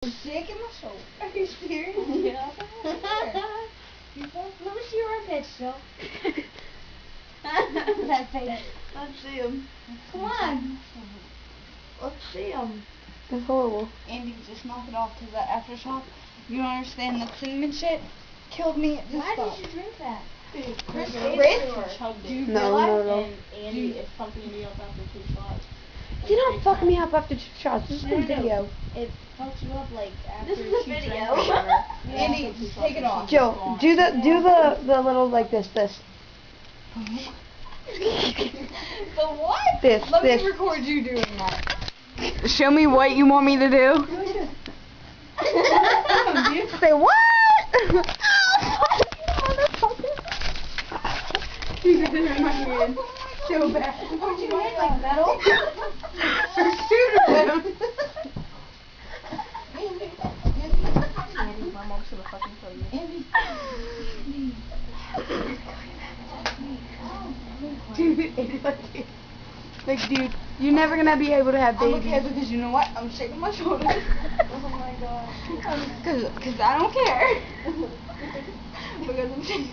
Shaking my shoulder. Are you serious? Yeah. Let me see your armpits, Joe. That face. Let's see him. Come on. Let's see him. That's horrible. Andy, just knock it off because that aftershock, you don't understand, the cinnamon shit killed me. Just Why stop. did you drink that? Dude, Chris chugged Do you it. No, realize? no. And Andy is fucking me up after 2 shots. You don't fuck me up after 2 shots. This is a video. It fucks you up like after This is a she video. drank whatever. Andy, After 2 shots take it and off. she's Joe, gone. do the little like this. The what? This, Let this. me record you doing that. Show me what you want me to do. Say what? You got it in my hand. So bad. What you mean, like metal? Andy, my mom's gonna fucking kill you. Andy. Dude, you're never gonna be able to have I'm babies. okay because you know what? I'm shaking my shoulders. Oh my god. Because I don't care. Because I'm shaking.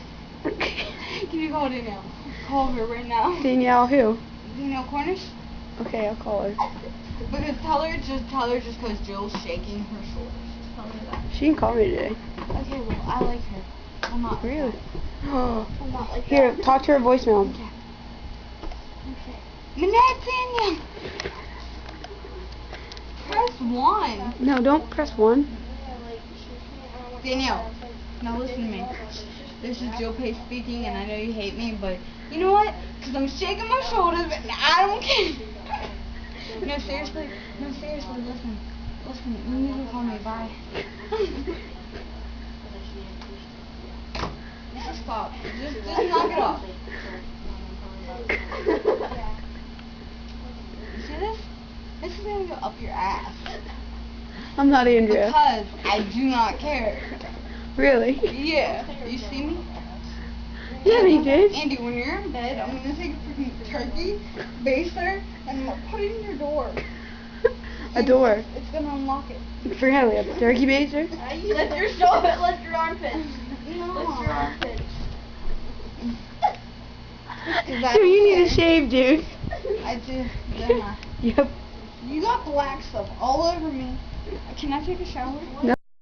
Can you call Danielle? Call her right now. Danielle who? Danielle Cornish? Okay, I'll call her. Because tell her just because Jill's shaking her shoulders. Tell her that. She can call me today. Okay, well, I like her. I'm not. Really? I'm not like Here, that. talk to her voicemail. Okay. Minette Danielle. Press 1. No, don't press 1. Danielle, now listen to me. This is Jill Pace speaking, and I know you hate me, but you know what? Because I'm shaking my shoulders, and I don't care. No, seriously, listen. Listen, you need to call me, bye. Just stop. Just knock it off. You see this? This is going to go up your ass. I'm not Andrea. Because I do not care. Really? Yeah. You see me? Yeah, you did. Andy, when you're in bed, I'm going to take a freaking turkey, baster, and I'm going to put it in your door. A door. It's going to unlock it. For how? A turkey baster? Lift your armpits. No. Lift your armpits. Dude, you need a shave, dude. I do. Yeah. Yep. You got black stuff all over me. Can I take a shower? No.